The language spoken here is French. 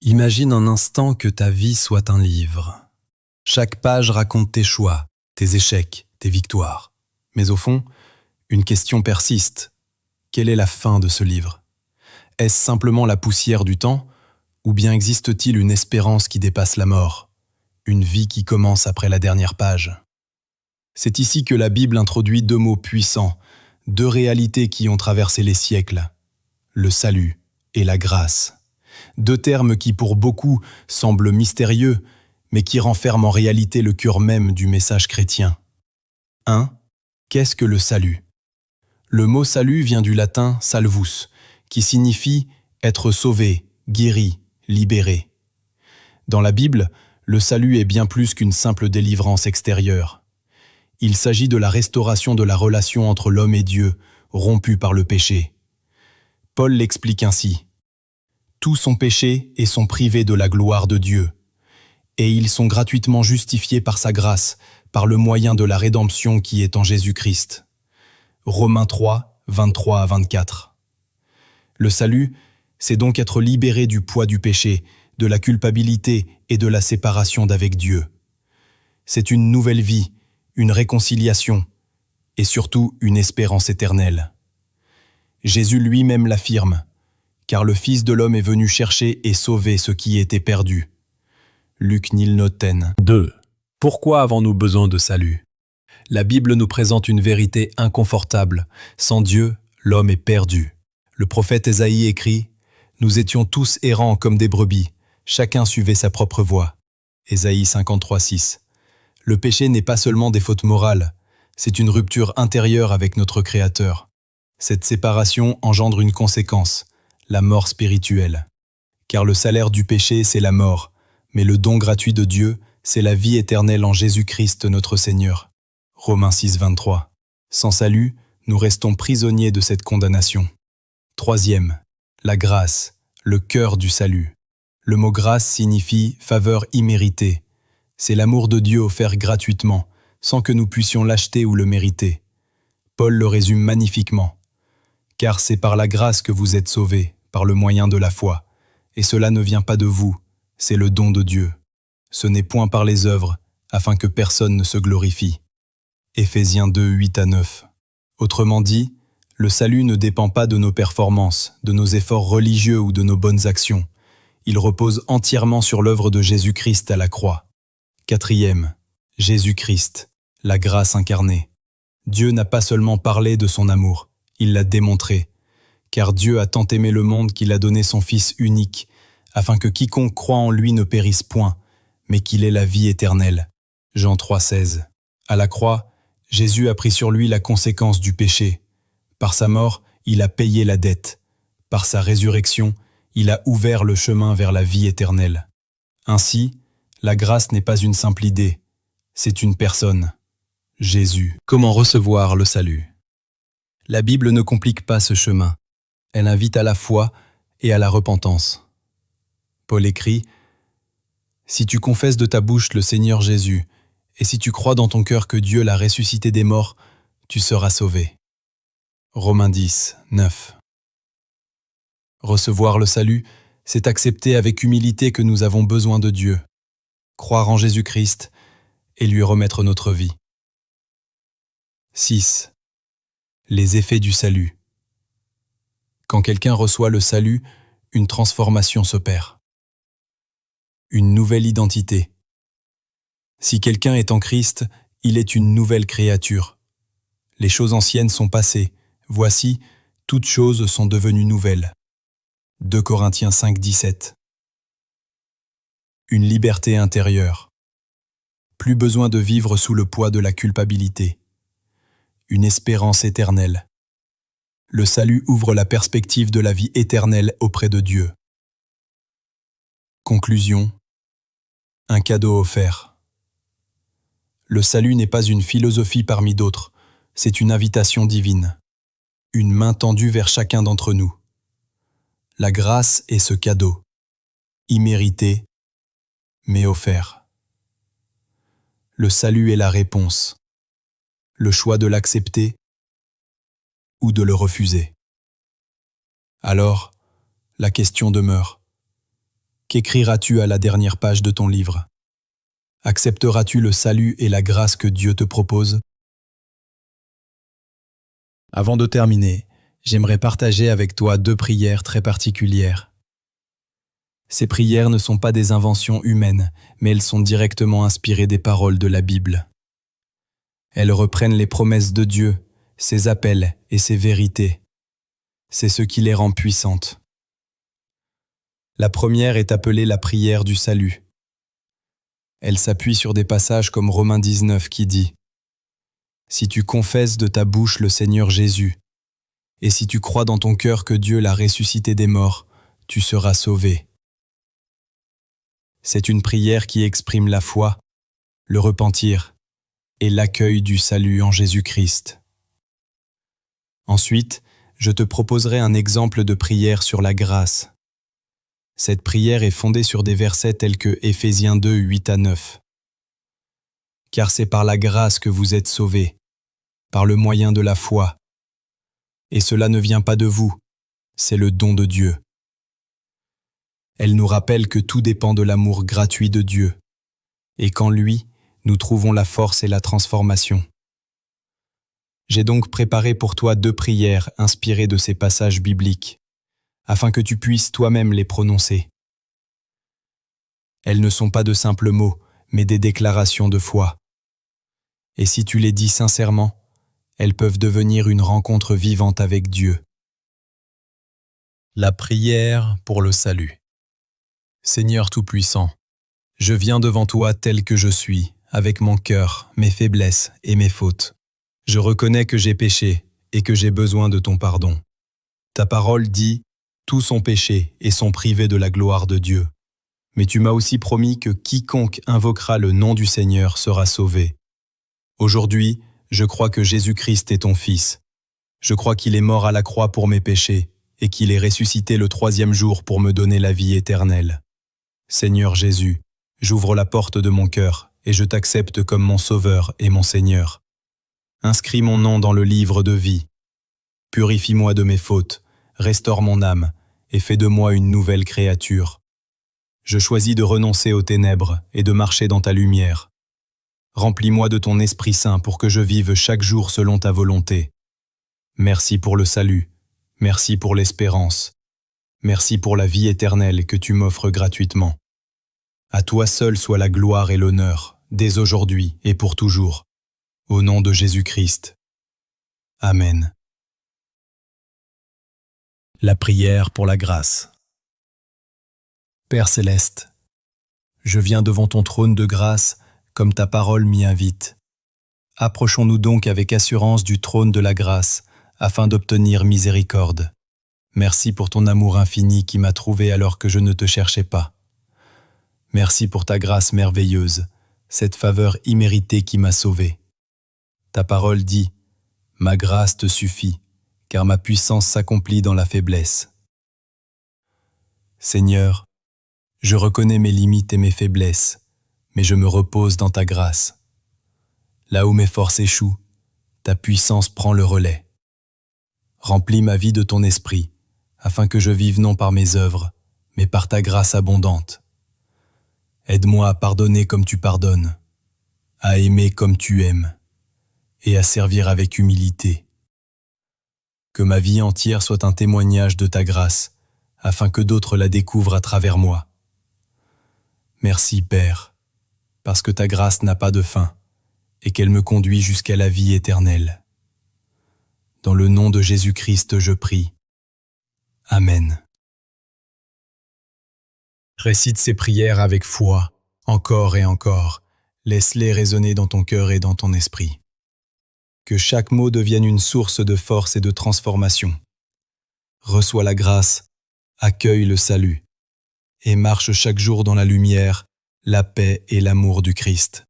Imagine un instant que ta vie soit un livre. Chaque page raconte tes choix, tes échecs, tes victoires. Mais au fond, une question persiste. Quelle est la fin de ce livre? Est-ce simplement la poussière du temps, ou bien existe-t-il une espérance qui dépasse la mort, une vie qui commence après la dernière page? C'est ici que la Bible introduit deux mots puissants, deux réalités qui ont traversé les siècles, le salut et la grâce. Deux termes qui pour beaucoup semblent mystérieux, mais qui renferment en réalité le cœur même du message chrétien. 1. Qu'est-ce que le salut? Le mot salut vient du latin salvus, qui signifie être sauvé, guéri, libéré. Dans la Bible, le salut est bien plus qu'une simple délivrance extérieure. Il s'agit de la restauration de la relation entre l'homme et Dieu, rompue par le péché. Paul l'explique ainsi. Tous sont péchés et sont privés de la gloire de Dieu. Et ils sont gratuitement justifiés par sa grâce, par le moyen de la rédemption qui est en Jésus-Christ. Romains 3, 23 à 24. Le salut, c'est donc être libéré du poids du péché, de la culpabilité et de la séparation d'avec Dieu. C'est une nouvelle vie, une réconciliation et surtout une espérance éternelle. Jésus lui-même l'affirme, car le Fils de l'homme est venu chercher et sauver ce qui était perdu. Luc Nilnoten. 2. Pourquoi avons-nous besoin de salut? La Bible nous présente une vérité inconfortable. Sans Dieu, l'homme est perdu. Le prophète Ésaïe écrit « Nous étions tous errants comme des brebis, chacun suivait sa propre voie. » Ésaïe 53, 6. Le péché n'est pas seulement des fautes morales, c'est une rupture intérieure avec notre Créateur. Cette séparation engendre une conséquence, la mort spirituelle. Car le salaire du péché, c'est la mort, mais le don gratuit de Dieu, c'est la vie éternelle en Jésus-Christ notre Seigneur. Romains 6, 23. Sans salut, nous restons prisonniers de cette condamnation. 3e, la grâce, le cœur du salut. Le mot grâce signifie faveur imméritée. C'est l'amour de Dieu offert gratuitement, sans que nous puissions l'acheter ou le mériter. Paul le résume magnifiquement. Car c'est par la grâce que vous êtes sauvés, par le moyen de la foi. Et cela ne vient pas de vous, c'est le don de Dieu. Ce n'est point par les œuvres, afin que personne ne se glorifie. Éphésiens 2, 8 à 9. Autrement dit, le salut ne dépend pas de nos performances, de nos efforts religieux ou de nos bonnes actions. Il repose entièrement sur l'œuvre de Jésus-Christ à la croix. 4e, Jésus-Christ, la grâce incarnée. Dieu n'a pas seulement parlé de son amour, il l'a démontré. Car Dieu a tant aimé le monde qu'il a donné son Fils unique, afin que quiconque croit en lui ne périsse point, mais qu'il ait la vie éternelle. Jean 3, 16. À la croix, Jésus a pris sur lui la conséquence du péché. Par sa mort, il a payé la dette. Par sa résurrection, il a ouvert le chemin vers la vie éternelle. Ainsi, la grâce n'est pas une simple idée, c'est une personne, Jésus. Comment recevoir le salut? La Bible ne complique pas ce chemin. Elle invite à la foi et à la repentance. Paul écrit « Si tu confesses de ta bouche le Seigneur Jésus, et si tu crois dans ton cœur que Dieu l'a ressuscité des morts, tu seras sauvé. » Romains 10, 9. Recevoir le salut, c'est accepter avec humilité que nous avons besoin de Dieu, croire en Jésus-Christ et lui remettre notre vie. 6. Les effets du salut. Quand quelqu'un reçoit le salut, une transformation s'opère. Une nouvelle identité. Si quelqu'un est en Christ, il est une nouvelle créature. Les choses anciennes sont passées. Voici, toutes choses sont devenues nouvelles. 2 Corinthiens 5, 17. Une liberté intérieure. Plus besoin de vivre sous le poids de la culpabilité. Une espérance éternelle. Le salut ouvre la perspective de la vie éternelle auprès de Dieu. Conclusion. Un cadeau offert. Le salut n'est pas une philosophie parmi d'autres, c'est une invitation divine. Une main tendue vers chacun d'entre nous. La grâce est ce cadeau, immérité, mais offert. Le salut est la réponse, le choix de l'accepter ou de le refuser. Alors, la question demeure, Qu'écriras-tu à la dernière page de ton livre? Accepteras-tu le salut et la grâce que Dieu te propose? Avant de terminer, j'aimerais partager avec toi 2 prières très particulières. Ces prières ne sont pas des inventions humaines, mais elles sont directement inspirées des paroles de la Bible. Elles reprennent les promesses de Dieu, ses appels et ses vérités. C'est ce qui les rend puissantes. La première est appelée la prière du salut. Elle s'appuie sur des passages comme Romains 19 qui dit « Si tu confesses de ta bouche le Seigneur Jésus, et si tu crois dans ton cœur que Dieu l'a ressuscité des morts, tu seras sauvé. » C'est une prière qui exprime la foi, le repentir et l'accueil du salut en Jésus-Christ. Ensuite, je te proposerai un exemple de prière sur la grâce. Cette prière est fondée sur des versets tels que Éphésiens 2, 8 à 9. « Car c'est par la grâce que vous êtes sauvés, par le moyen de la foi. Et cela ne vient pas de vous, c'est le don de Dieu. » Elle nous rappelle que tout dépend de l'amour gratuit de Dieu, et qu'en lui, nous trouvons la force et la transformation. J'ai donc préparé pour toi 2 prières inspirées de ces passages bibliques, afin que tu puisses toi-même les prononcer. Elles ne sont pas de simples mots, mais des déclarations de foi. Et si tu les dis sincèrement, elles peuvent devenir une rencontre vivante avec Dieu. La prière pour le salut. Seigneur Tout-Puissant, je viens devant toi tel que je suis, avec mon cœur, mes faiblesses et mes fautes. Je reconnais que j'ai péché et que j'ai besoin de ton pardon. Ta parole dit « Tous ont péché et sont privés de la gloire de Dieu. » Mais tu m'as aussi promis que quiconque invoquera le nom du Seigneur sera sauvé. Aujourd'hui, je crois que Jésus-Christ est ton Fils. Je crois qu'il est mort à la croix pour mes péchés et qu'il est ressuscité le 3e jour pour me donner la vie éternelle. Seigneur Jésus, j'ouvre la porte de mon cœur et je t'accepte comme mon Sauveur et mon Seigneur. Inscris mon nom dans le livre de vie. Purifie-moi de mes fautes, restaure mon âme et fais de moi une nouvelle créature. Je choisis de renoncer aux ténèbres et de marcher dans ta lumière. Remplis-moi de ton Esprit Saint pour que je vive chaque jour selon ta volonté. Merci pour le salut, merci pour l'espérance, merci pour la vie éternelle que tu m'offres gratuitement. À toi seul soit la gloire et l'honneur, dès aujourd'hui et pour toujours. Au nom de Jésus-Christ. Amen. La prière pour la grâce. Père céleste, je viens devant ton trône de grâce comme ta parole m'y invite. Approchons-nous donc avec assurance du trône de la grâce afin d'obtenir miséricorde. Merci pour ton amour infini qui m'a trouvé alors que je ne te cherchais pas. Merci pour ta grâce merveilleuse, cette faveur imméritée qui m'a sauvé. Ta parole dit « Ma grâce te suffit, car ma puissance s'accomplit dans la faiblesse. » Seigneur, je reconnais mes limites et mes faiblesses, mais je me repose dans ta grâce. Là où mes forces échouent, ta puissance prend le relais. Remplis ma vie de ton esprit, afin que je vive non par mes œuvres, mais par ta grâce abondante. Aide-moi à pardonner comme tu pardonnes, à aimer comme tu aimes, et à servir avec humilité. Que ma vie entière soit un témoignage de ta grâce, afin que d'autres la découvrent à travers moi. Merci, Père, parce que ta grâce n'a pas de fin, et qu'elle me conduit jusqu'à la vie éternelle. Dans le nom de Jésus-Christ, je prie. Amen. Récite ces prières avec foi, encore et encore. Laisse-les résonner dans ton cœur et dans ton esprit. Que chaque mot devienne une source de force et de transformation. Reçois la grâce, accueille le salut, et marche chaque jour dans la lumière, la paix et l'amour du Christ.